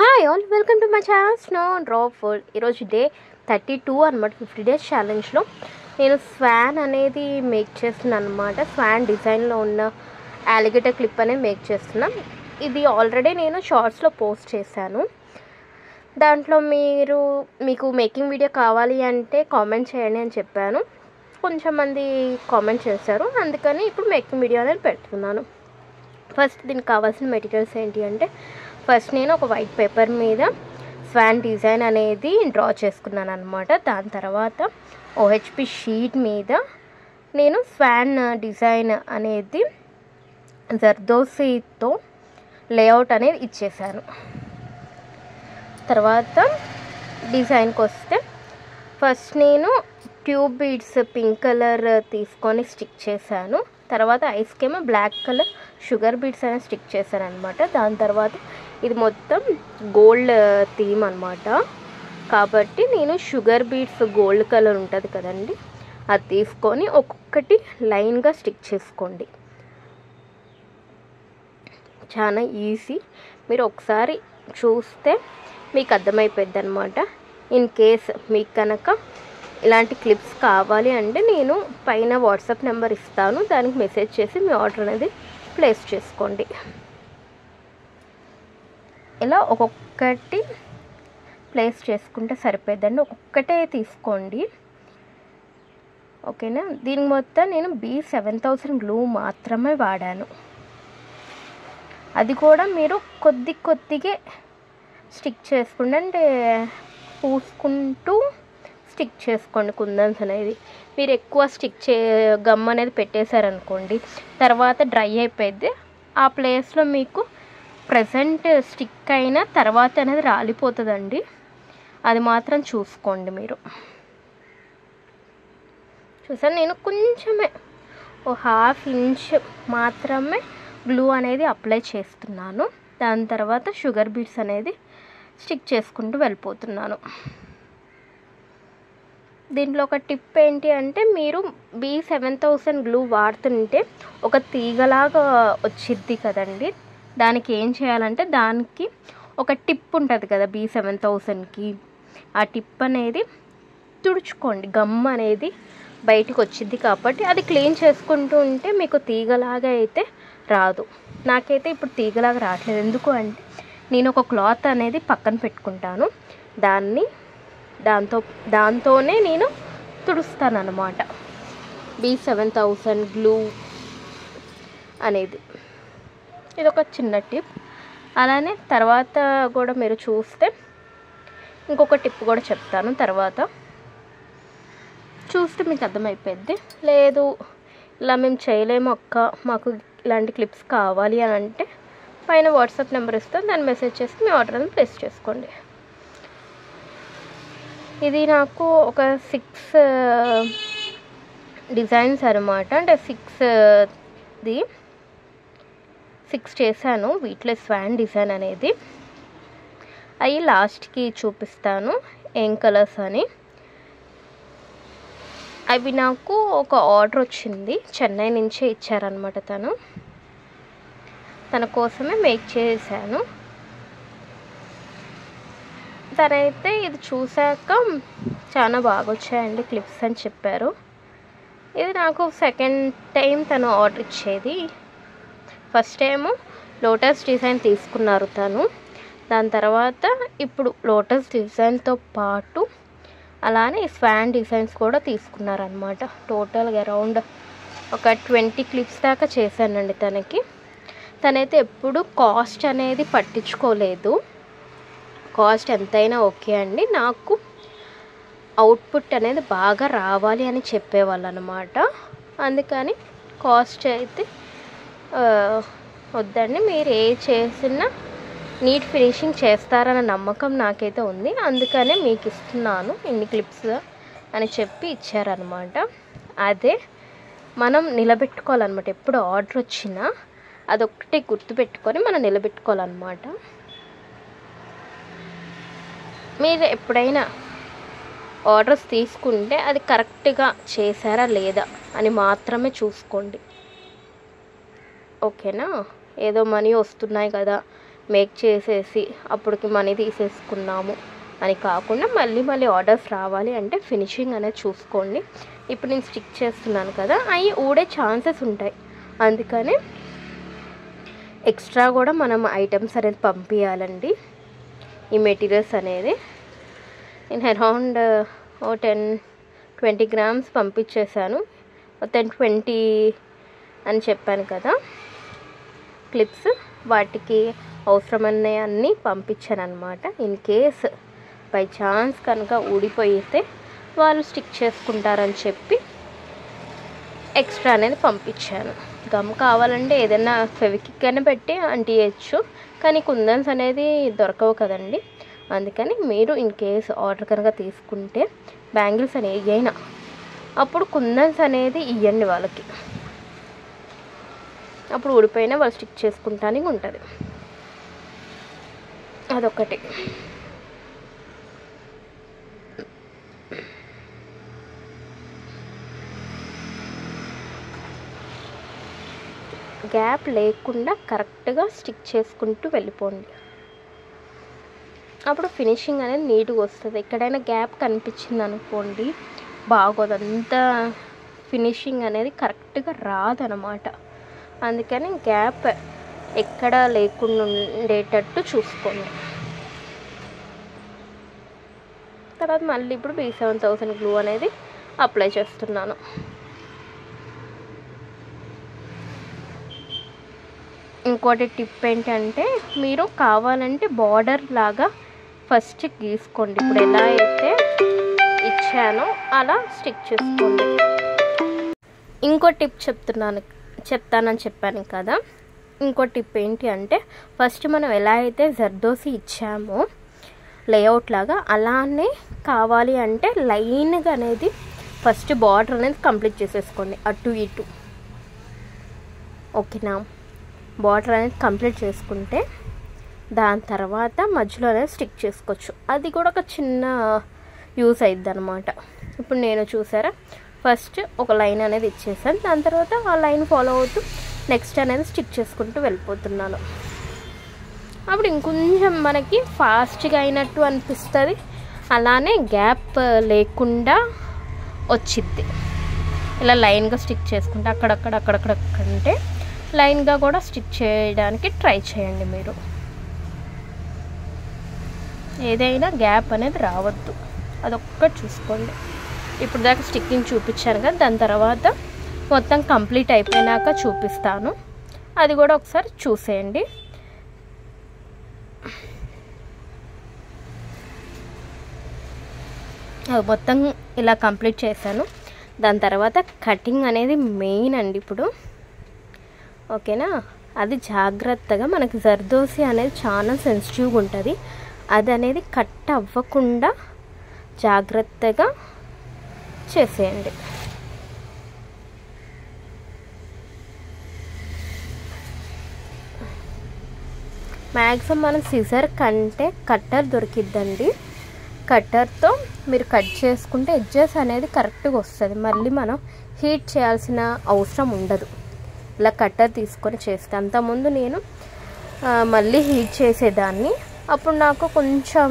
Hi all, welcome to my channel snow and రా food. ఈరోజు day 32 అనమాట. 50 days ఛాలెంజ్లో నేను స్వాన్ అనేది మేక్ చేస్తున్నాను అనమాట. స్వాన్ డిజైన్లో ఉన్న అలిగేటర్ క్లిప్ అనేది మేక్ చేస్తున్నాం. ఇది ఆల్రెడీ నేను షార్ట్స్లో పోస్ట్ చేశాను. దాంట్లో మీకు మేకింగ్ వీడియో కావాలి అంటే కామెంట్ చేయండి అని చెప్పాను. కొంచెం మంది కామెంట్ చేశారు, అందుకని ఇప్పుడు మేకింగ్ వీడియో అనేది పెడుతున్నాను. ఫస్ట్ దీనికి కావాల్సిన మెటీరియల్స్ ఏంటి అంటే, ఫస్ట్ నేను ఒక వైట్ పేపర్ మీద స్వాన్ డిజైన్ అనేది డ్రా చేసుకున్నాను అనమాట. దాని తర్వాత OHP షీట్ మీద నేను స్వాన్ డిజైన్ అనేది జర్దోసీతో లేఅవుట్ అనేది ఇచ్చేసాను. తర్వాత డిజైన్కి వస్తే ఫస్ట్ నేను ట్యూబ్ బీడ్స్ పింక్ కలర్ తీసుకొని స్టిక్ చేశాను. తర్వాత ఐస్కేమో బ్లాక్ కలర్ షుగర్ బీడ్స్ అనేది స్టిక్ చేశాను అనమాట. దాని తర్వాత ఇది మొత్తం గోల్డ్ థీమ్ అనమాట, కాబట్టి నేను షుగర్ బీడ్స్ గోల్డ్ కలర్ ఉంటుంది కదండి, అది తీసుకొని ఒక్కొక్కటి లైన్గా స్టిక్ చేసుకోండి. చాలా ఈజీ, మీరు ఒకసారి చూస్తే మీకు అర్థమైపోద్ది అనమాట. ఇన్ కేస్ మీకు కనుక ఇలాంటి క్లిప్స్ కావాలి అంటే నేను పైన వాట్సాప్ నెంబర్ ఇస్తాను, దానికి మెసేజ్ చేసి మీ ఆర్డర్ అనేది ప్లేస్ చేసుకోండి. ఇలా ఒక్కొక్కటి ప్లేస్ చేసుకుంటే సరిపోద్దండి, ఒక్కొక్కటే తీసుకోండి, ఓకేనా. దీనికి మొత్తం నేను B7000 గ్లూ మాత్రమే వాడాను. అది కూడా మీరు కొద్దిగా స్టిక్ చేసుకోండి, అంటే పూసుకుంటూ స్టిక్ చేసుకోండి. కుందన్స్ అనేది మీరు ఎక్కువ గమ్ అనేది పెట్టేశారనుకోండి, తర్వాత డ్రై అయిపోయింది. ఆ ప్లేస్లో మీకు ప్రజెంట్ స్టిక్ అయిన తర్వాత అనేది రాలిపోతుందండి, అది మాత్రం చూసుకోండి మీరు. చూసాను, నేను కొంచెమే ఓ 1/2 ఇంచ్ మాత్రమే గ్లూ అనేది అప్లై చేస్తున్నాను. దాని తర్వాత షుగర్ బీడ్స్ అనేది స్టిక్ చేసుకుంటూ వెళ్ళిపోతున్నాను. దీంట్లో ఒక టిప్ ఏంటి అంటే, మీరు B7000 గ్లూ వాడుతుంటే ఒక తీగలాగా వచ్చిద్ది కదండి, దానికి ఏం చేయాలంటే దానికి ఒక టిప్ ఉంటుంది కదా B7000కి, ఆ టిప్ అనేది తుడుచుకోండి. గమ్ అనేది బయటకు వచ్చిద్ది కాబట్టి అది క్లీన్ చేసుకుంటూ ఉంటే మీకు తీగలాగా అయితే రాదు. నాకైతే ఇప్పుడు తీగలాగా రావట్లేదు, ఎందుకు అంటే నేను ఒక క్లాత్ అనేది పక్కన పెట్టుకుంటాను, దాంతోనే నేను తుడుస్తాను అన్నమాట B7000 గ్లూ అనేది. ఇది ఒక చిన్న టిప్. అలానే తర్వాత కూడా మీరు చూస్తే ఇంకొక టిప్ కూడా చెప్తాను, తర్వాత చూస్తే మీకు అర్థమైపోద్ది. లేదు ఇలా మేము చేయలేము అక్క, మాకు ఇలాంటి క్లిప్స్ కావాలి అని అంటే పైన వాట్సాప్ నెంబర్ ఇస్తాను, దాన్ని మెసేజ్ చేసి మీ ఆర్డర్ అనేది ప్లేస్ చేసుకోండి. ఇది నాకు ఒక 6 డిజైన్స్ అనమాట, అంటే 6 చేశాను వీటిలో స్వాన్ డిజైన్ అనేది. అవి లాస్ట్కి చూపిస్తాను ఏం కలర్స్ అని. అవి నాకు ఒక ఆర్డర్ వచ్చింది, చెన్నై నుంచే ఇచ్చారనమాట, తన కోసమే మేక్ చేశాను. తనైతే ఇది చూశాక చాలా బాగా వచ్చాయండి క్లిప్స్ అని చెప్పారు. ఇది నాకు సెకండ్ టైం తను ఆర్డర్ ఇచ్చేది. ఫస్ట్ టైము లోటస్ డిజైన్ తీసుకున్నారు తను, దాని తర్వాత ఇప్పుడు లోటస్ డిజైన్తో పాటు అలానే స్వాన్ డిజైన్స్ కూడా తీసుకున్నారనమాట. టోటల్గా అరౌండ్ ఒక 20 క్లిప్స్ దాకా చేశానండి తనకి. తనైతే ఎప్పుడు కాస్ట్ అనేది పట్టించుకోలేదు, కాస్ట్ ఎంతైనా ఓకే అండి, నాకు అవుట్పుట్ అనేది బాగా రావాలి అని చెప్పేవాళ్ళు అనమాట. అందుకని కాస్ట్ అయితే వద్దండి, మీరు ఏ చేసినా నీట్ ఫినిషింగ్ చేస్తారన్న నమ్మకం నాకైతే ఉంది, అందుకనే మీకు ఇస్తున్నాను ఇన్ని క్లిప్స్ అని చెప్పి ఇచ్చారనమాట. అదే మనం నిలబెట్టుకోవాలన్నమాట. ఎప్పుడు ఆర్డర్ వచ్చినా అదొక్కటి గుర్తుపెట్టుకొని మనం నిలబెట్టుకోవాలన్నమాట. మీరు ఎప్పుడైనా ఆర్డర్స్ తీసుకుంటే అది కరెక్ట్గా చేశారా లేదా అని మాత్రమే చూసుకోండి, ఓకేనా. ఏదో మనీ వస్తున్నాయి కదా మేక్ చేసేసి అప్పటికి మనీ తీసేసుకున్నాము అని కాకుండా మళ్ళీ ఆర్డర్స్ రావాలి అంటే ఫినిషింగ్ అనేది చూసుకోండి. ఇప్పుడు నేను స్టిక్ చేస్తున్నాను కదా, అవి ఊడే ఛాన్సెస్ ఉంటాయి. అందుకని ఎక్స్ట్రా కూడా మనం ఐటమ్స్ అనేది పంపించాలండి. ఈ మెటీరియల్స్ అనేది నేను అరౌండ్ 10-20 గ్రామ్స్ పంపించేశాను. మొత్తం 20 అని చెప్పాను కదా క్లిప్స్, వాటికి అవసరమైన అన్నీ పంపించాను అనమాట. ఇన్ కేస్ బై ఛాన్స్ కనుక ఊడిపోయితే వాళ్ళు స్టిక్ చేసుకుంటారని చెప్పి ఎక్స్ట్రా అనేది పంపించాను. గమ్ కావాలంటే ఏదైనా ఫెవిక్విక్ అయినా పెట్టి అంటియచ్చు, కానీ కుందన్స్ అనేది దొరకవు కదండి. అందుకని మీరు ఇన్ కేస్ ఆర్డర్ కనుక తీసుకుంటే బ్యాంగిల్స్ అనేవి అయినా అప్పుడు కుందన్స్ అనేది ఇవ్వండి వాళ్ళకి. అప్పుడు ఊడిపోయినా వాళ్ళు స్టిక్ చేసుకుంటానికి ఉంటుంది. అదొకటి. గ్యాప్ లేకుండా కరెక్ట్గా స్టిక్ చేసుకుంటూ వెళ్ళిపోండి. అప్పుడు ఫినిషింగ్ అనేది నీట్గా వస్తుంది. ఎక్కడైనా గ్యాప్ కనిపించింది అనుకోండి బాగోదు, అంతా ఫినిషింగ్ అనేది కరెక్ట్గా రాదనమాట. అందుకని గ్యాప్ ఎక్కడ లేకుండా ఉండేటట్టు చూసుకోండి. తర్వాత మళ్ళీ ఇప్పుడు B7000 గ్లూ అనేది అప్లై చేస్తున్నాను. ఇంకోటి టిప్ ఏంటంటే, మీరు కావాలంటే బార్డర్ లాగా ఫస్ట్ గీసుకోండి. ఇప్పుడు ఎలా అయితే ఇచ్చానో అలా స్టిక్ చేసుకోండి. ఇంకో టిప్ చెప్తానని చెప్పాను కదా. ఇంకో టిప్ ఏంటి అంటే, ఫస్ట్ మనం ఎలా అయితే జర్దోసి ఇచ్చామో లేఅవుట్ లాగా అలానే కావాలి అంటే లైన్గా అనేది ఫస్ట్ బార్డర్ అనేది కంప్లీట్ చేసేసుకోండి, అటు ఇటు. ఓకేనా? బార్డర్ అనేది కంప్లీట్ చేసుకుంటే దాని తర్వాత మధ్యలో అనేది స్టిక్ చేసుకోవచ్చు. అది కూడా ఒక చిన్న యూస్ అవుతుంది అనమాట. ఇప్పుడు నేను చూసారా, ఫస్ట్ ఒక లైన్ అనేది ఇచ్చేసాను, దాని తర్వాత ఆ లైన్ ఫాలో అవుతూ నెక్స్ట్ అనేది స్టిక్ చేసుకుంటూ వెళ్ళిపోతున్నాను. అప్పుడు ఇంకొంచెం మనకి ఫాస్ట్గా అయినట్టు అనిపిస్తుంది, అలానే గ్యాప్ లేకుండా వచ్చిద్ది. ఇలా లైన్గా స్టిక్ చేసుకుంటే అక్కడక్కడంటే లైన్గా కూడా స్టిక్ చేయడానికి ట్రై చేయండి మీరు. ఏదైనా గ్యాప్ అనేది రావద్దు, అదొక్కటి చూసుకోండి. ఇప్పుడు దాకా స్టిక్కింగ్ చూపించాను కదా, దాని తర్వాత మొత్తం కంప్లీట్ అయిపోయినాక చూపిస్తాను, అది కూడా ఒకసారి చూసేయండి. మొత్తం ఇలా కంప్లీట్ చేశాను. దాని తర్వాత కటింగ్ అనేది మెయిన్ అండి ఇప్పుడు. ఓకేనా? అది జాగ్రత్తగా, మనకి జర్దోసి అనేది చాలా సెన్సిటివ్గా ఉంటుంది, అది అనేది కట్ అవ్వకుండా జాగ్రత్తగా చేసేయండి. మ్యాక్సిమం మనం సిజర్ కంటే కట్టర్ దొరికిద్దండి. కట్టర్తో మీరు కట్ చేసుకుంటే ఎడ్జెస్ అనేది కరెక్ట్గా వస్తుంది, మళ్ళీ మనం హీట్ చేయాల్సిన అవసరం ఉండదు. ఇలా కట్టర్ తీసుకొని చేస్తే, అంతకుముందు నేను మళ్ళీ హీట్ చేసేదాన్ని, అప్పుడు నాకు కొంచెం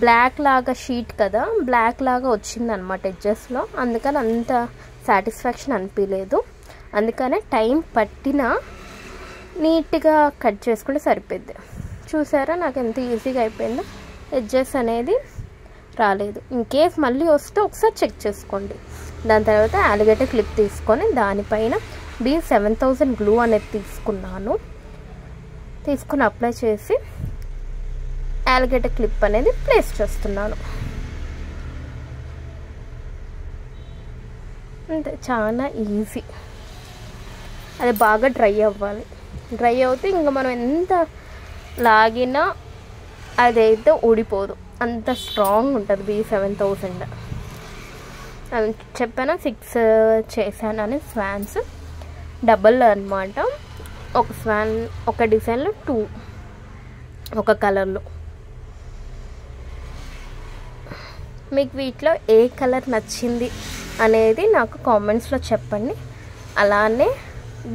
బ్లాక్ లాగా షీట్ కదా, బ్లాక్ లాగా వచ్చిందనమాట ఎడ్జెస్లో. అందుకని అంత సాటిస్ఫాక్షన్ అనిపించలేదు. అందుకనే టైం పట్టినా నీట్గా కట్ చేసుకుంటే సరిపోద్ది. చూసారా నాకు ఎంత ఈజీగా అయిపోయిందో, ఎడ్జెస్ అనేది రాలేదు. ఇన్కేస్ మళ్ళీ వస్తే ఒకసారి చెక్ చేసుకోండి. దాని తర్వాత అలిగేటర్ క్లిప్ తీసుకొని దానిపైన B7000 గ్లూ అనేది తీసుకుని అప్లై చేసి అలిగేటర్ క్లిప్ అనేది ప్లేస్ చేస్తున్నాను. అంతే, చాలా ఈజీ. అది బాగా డ్రై అవ్వాలి. డ్రై అవుతే ఇంకా మనం ఎంత లాగినా అదైతే ఊడిపోదు, అంత స్ట్రాంగ్ ఉంటుంది B7000. అది చెప్పాను 6 చేశాను అని. స్వాన్స్ డబల్ అనమాట, ఒక స్వాన్ ఒక డిజైన్లో 2 ఒక కలర్లో. మీకు వీటిలో ఏ కలర్ నచ్చింది అనేది నాకు కామెంట్స్లో చెప్పండి. అలానే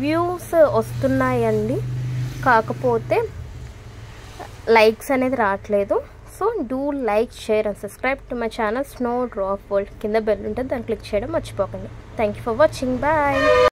వ్యూస్ వస్తున్నాయండి, కాకపోతే లైక్స్ అనేది రావట్లేదు. So do like, share and subscribe to my channel snow drop world. కింద బెల్ ఉంటుంది, దాన్ని క్లిక్ చేయడం మర్చిపోకండి. Thank you for watching. Bye.